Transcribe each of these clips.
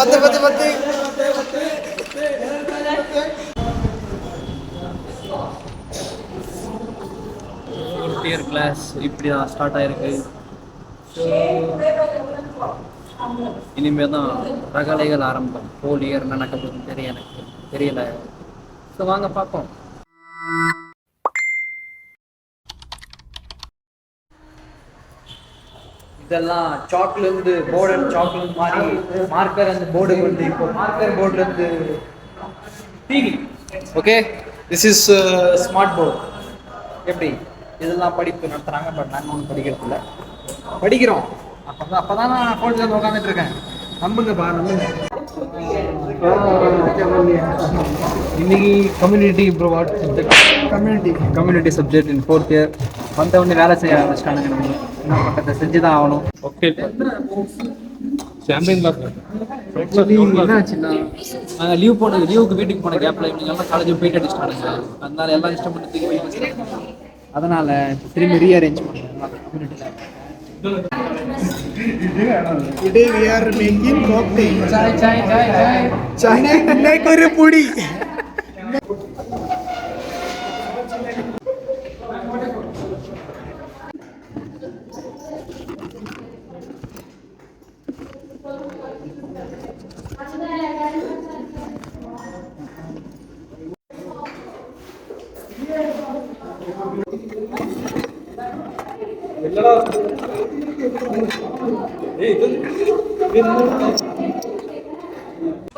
பத்து பத்து பத்து ஃபோர்த் இயர் கிளாஸ் இப்படி தான் ஸ்டார்ட் ஆயிருக்கு. இனிமேல் தான் ரகலைகள் ஆரம்பம். ஹோல் இயர் நடக்க போகுதுன்னு எனக்கு தெரியல. ஸோ வாங்க பார்ப்போம். இதெல்லாம் சாக்லேருந்து போர்டு அண்ட் சாக்லேட் மாதிரி மார்க்கர் அந்த போர்டுக்கு வந்து இப்போ மார்க்கர் போர்டுலேருந்து TV. Okay, this is smart board. எப்படி இதெல்லாம் படிப்பு நடத்துகிறாங்க. பட் நாங்கள் ஒன்றும் படிக்கிறது இல்லை, படிக்கிறோம். அப்போ தான் நான் ஃபோனில் உட்காந்துட்டு இருக்கேன். நம்புங்கப்பா, நம்புங்க. இன்னைக்கு கம்யூனிட்டி ப்ரோவாட் subject, community subject in fourth year. வந்தவொடனே வேலை செய்ய ஆரம்பிச்சிட்டானுங்க. நம்ம என்ன பக்கத்தை செஞ்சு தான் ஆகணும். ஓகே, சாம்பியன் கிளாஸ் என்னாச்சுன்னா லீவ் போனது, லீவுக்கு வீட்டுக்கு போன கேப்ல இவங்க எல்லாம் காலேஜ் போயிட்டு அடிச்சிட்டானுங்க. அதனால எல்லாம் இஷ்டம் பண்ணி தூக்கி போய் வச்சுட்டாங்க. அதனால திரும்பி ரீஅரேஞ்ச் பண்ணுறேன் கம்யூனிட்டியில். Today we are making cocktail. Chai. Like a pudi.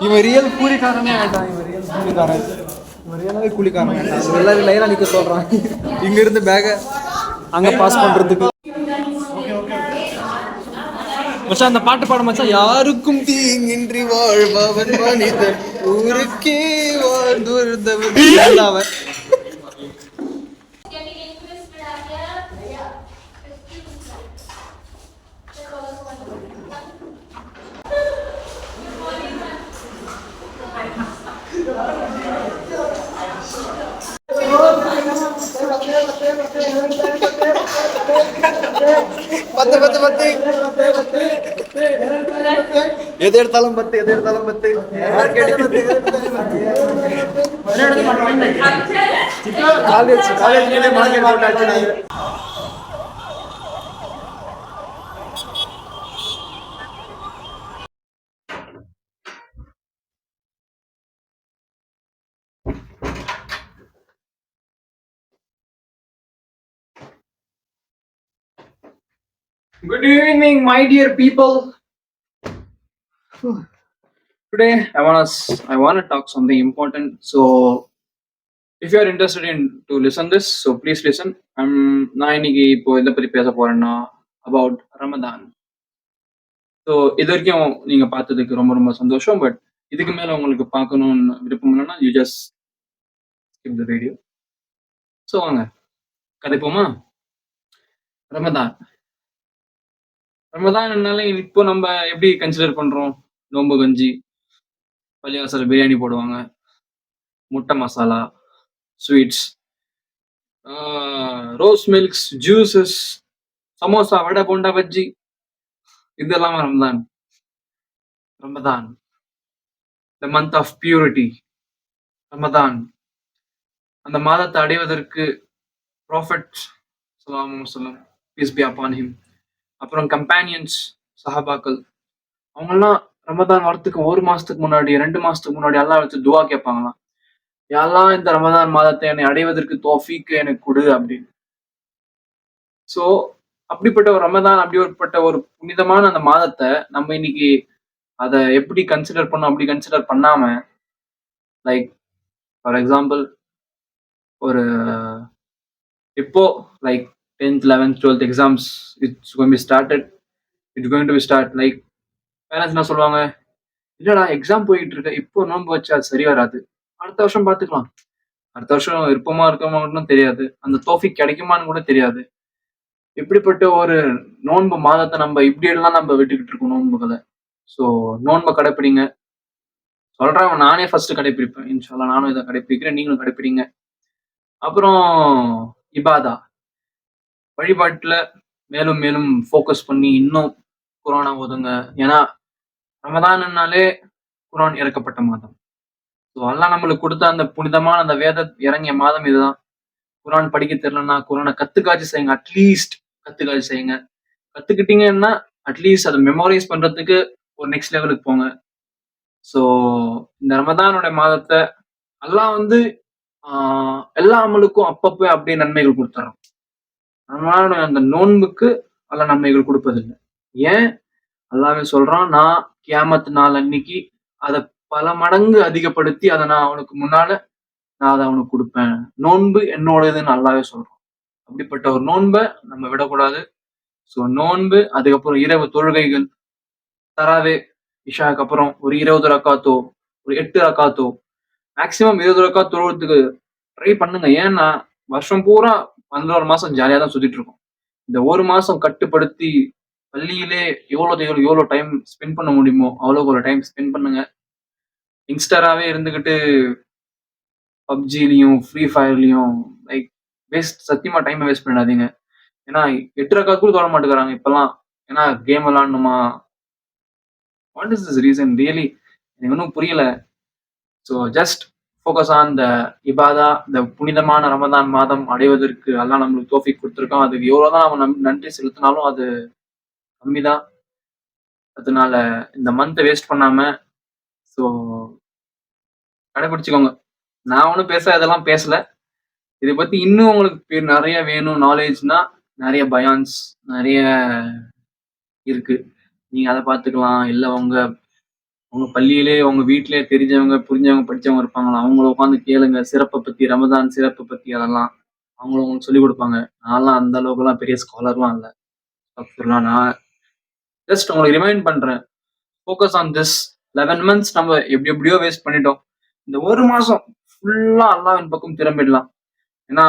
இவன் ரியல் கூலிக்காரனே ஆயிட்டான். இவன் ரியல் கூலிக்காரன், இவன் ரியலாவே கூலிக்காரன் ஆயிட்டான். எல்லாரும் லைனா நிற்க சொல்றான். இங்க இருந்து பேக அங்க பாஸ் பண்றதுக்கு. மச்சான் அந்த பாட்டு பாட மச்சான். யாருக்கும் தீங்கின்றி வாழ்பவன் மனிதன், ஊருக்கே வாழ்ந்தவன் அவன். பத்து பத்து பத்து எது எடுத்தாலும் பத்து, எது எடுத்தாலும் பத்து. காலேஜ் மார்க்கெட் போட்டாச்சு. Good evening, my dear people. Today I want to talk something important. So if you are interested in to listen this, so please listen. நான் இன்னைக்கு இப்போ இதை பத்தி பேச போறேன்னா about Ramadan. ஸோ இது வரைக்கும் நீங்க பார்த்ததுக்கு ரொம்ப ரொம்ப சந்தோஷம். பட் இதுக்கு மேல உங்களுக்கு பார்க்கணும்னு விருப்பம் இல்லைன்னா you just skip the video. So வாங்க கதைப்போமா. ரமதான்னாலே இப்போ நம்ம எப்படி கன்சிடர் பண்றோம்? நோம்பு கஞ்சி, பள்ளிவாசல் பிரியாணி போடுவாங்க, முட்டை மசாலா, sweets, rose milks, juices, samosa, வடை, போண்டா, பஜ்ஜி, இதெல்லாம் Ramadan the month of purity. Ramadan அந்த மாதத்தை அடைவதற்கு ப்ராஃபட் ஸல்லல்லாஹு அலைஹி வஸல்லம் பீஸ் பி அப்பான் ஹிம், அப்புறம் கம்பேனியன்ஸ், சஹாபாக்கள், அவங்கெல்லாம் ரமதான் வரத்துக்கு 1 மாசத்துக்கு முன்னாடி 2 மாசத்துக்கு முன்னாடி எல்லாம் வச்சு துவா கேட்பாங்களாம். யாரெல்லாம் இந்த ரமதான் மாதத்தை என்னை அடைவதற்கு தௌஃபீக் எனக்கு கொடு அப்படின்னு. ஸோ அப்படிப்பட்ட ஒரு ரமதான், அப்படிப்பட்ட ஒரு புனிதமான அந்த மாதத்தை நம்ம இன்னைக்கு அதை எப்படி கன்சிடர் பண்ணோம்? அப்படி கன்சிடர் பண்ணாம, லைக் ஃபார் எக்ஸாம்பிள் ஒரு இப்போ like 10th 11th 12th exams it's going to be start. Like parents என்ன சொல்லுவாங்க, இல்லடா எக்ஸாம் போயிட்டு இருக்க, இப்போ நோன்பு வச்சா அது சரி வராது, அடுத்த வருஷம் பார்த்துக்கலாம். அடுத்த வருஷம் விருப்பமா இருக்கமான்னு தெரியாது, அந்த தௌஃபீக் கிடைக்குமான்னு கூட தெரியாது. இப்படிப்பட்ட ஒரு நோன்பு மாதத்தை நம்ம இப்படி எல்லாம் நம்ம விட்டுக்கிட்டு இருக்கோம் நோன்புகளை. ஸோ நோன்பை கடைப்பிடிங்க. சொல்றேன், நானே ஃபர்ஸ்ட் கடைப்பிடிப்பேன். இன்ஷால்லா நானும் இதை கடைப்பிடிக்கிறேன், நீங்களும் கடைப்பிடிங்க. அப்புறம் இபாதா, வழிபாட்டுல மேலும் மேலும் ஃபோக்கஸ் பண்ணி இன்னும் குரானை ஓதுங்க. ஏன்னா ரமதான்னாலே குர்ஆன் இறக்கப்பட்ட மாதம். ஸோ அல்லாஹ் நம்மளுக்கு கொடுத்த அந்த புனிதமான அந்த வேத இறங்கிய மாதம் இதுதான். குர்ஆன் படிக்க தெரியலன்னா குர்ஆனை கத்துக்காச்சு செய்யுங்க. அட்லீஸ்ட் கத்துக்காச்சு செய்யுங்க. கத்துக்கிட்டீங்கன்னா அட்லீஸ்ட் அதை மெமோரைஸ் பண்றதுக்கு ஒரு நெக்ஸ்ட் லெவலுக்கு போங்க. ஸோ இந்த ரமதானோட மாதத்தை அல்லாஹ் வந்து எல்லா அமலுக்கும் அப்பப்போ அப்படியே நன்மைகள் கொடுத்துறான். ரமலானோட அந்த நோன்புக்கு அல்லாஹ் நன்மைகள் கொடுப்பதில்லை. ஏன்? அல்லாஹ்வே சொல்றான், நான் கியாமத் நாள் அன்னைக்கு அதை பல மடங்கு அதிகப்படுத்தி அதை நான் அவனுக்கு முன்னால நான் அதை அவனுக்கு கொடுப்பேன். நோன்பு என்னோடதுன்னு அல்லாஹ்வே சொல்றான். அப்படிப்பட்ட ஒரு நோன்பை நம்ம விடக்கூடாது. ஸோ நோன்பு, அதுக்கப்புறம் இரவு தொழுகைகள், தராவே, இஷாக்கு அப்புறம் ஒரு 20 ரக்காத்தோ ஒரு 8 ரக்காத்தோ மேக்சிமம் 20 ரக்காத் தொழுவதுக்கு ட்ரை பண்ணுங்க. ஏன்னா வருஷம் பூரா 11 மாசம் ஜாலியா தான் சுத்திட்டு இருக்கோம். இந்த ஒரு மாசம் கட்டுப்படுத்தி பள்ளியிலே எவ்வளவு டைம் ஸ்பெண்ட் பண்ண முடியுமோ அவ்வளவு ஒரு டைம் ஸ்பெண்ட் பண்ணுங்க. யங்ஸ்டராகவே இருந்துகிட்டு பப்ஜிலையும் ஃப்ரீ ஃபயர்லையும் லைக் சத்தியமா டைமை வேஸ்ட் பண்ணாதீங்க. ஏன்னா 8 ரக்காத் கூட தொட மாட்டேங்கிறாங்க இப்பெல்லாம். ஏன்னா கேம் விளாடணுமா? What is this reason really? எனக்கு ஒன்றும் புரியல. So just focus on the இபாதா. இந்த புனிதமான ரமதான் மாதம் அடைவதற்கு அல்லாஹ் நம்மளுக்கு தோஃபிக் கொடுத்துருக்கோம். அதுக்கு எவ்வளோதான் அவன் நன்றி செலுத்தினாலும் அது கம்மிதான். அதனால இந்த மந்த்தை வேஸ்ட் பண்ணாம ஸோ கடைபிடிச்சுக்கோங்க. நான் ஒன்றும் இதெல்லாம் பேசல. இதை பத்தி இன்னும் உங்களுக்கு நிறைய வேணும் நாலேஜ்னா நிறைய பயான்ஸ் நிறைய இருக்கு. நீங்க அதை பார்த்துக்கலாம். இல்லை உங்க பள்ளியிலே உங்க வீட்டிலே தெரிஞ்சவங்க புரிஞ்சவங்க படிச்சவங்க இருப்பாங்களா, அவங்கள உட்காந்து கேளுங்க. சிறப்பை பத்தி, ரமதான் சிறப்பை பத்தி அதெல்லாம் அவங்களும் உங்களுக்கு சொல்லிக் கொடுப்பாங்க. நான்லாம் அந்த அளவுக்குலாம் பெரிய ஸ்காலர்லாம் இல்லை. நான் ஜஸ்ட் உங்களுக்கு ரிமைண்ட் பண்றேன். Focus on this 11 months. நம்ம எப்படியோ வேஸ்ட் பண்ணிட்டோம். இந்த ஒரு மாசம் ஃபுல்லா அல்லாஹ்வின் பக்கம் திரும்பிடலாம். ஏன்னா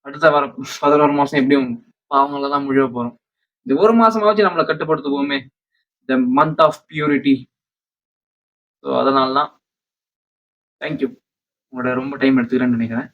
அடுத்த வர 11 மாசம் எப்படியும் பாவங்கள தான் முழுவ போறோம். இந்த ஒரு மாசமாச்சும் நம்மளை கட்டுப்படுத்துவோமே. The month of purity. So அதனால தான் தேங்க்யூ. உங்களோட ரொம்ப டைம் எடுத்துக்கிறேன்னு நினைக்கிறேன்.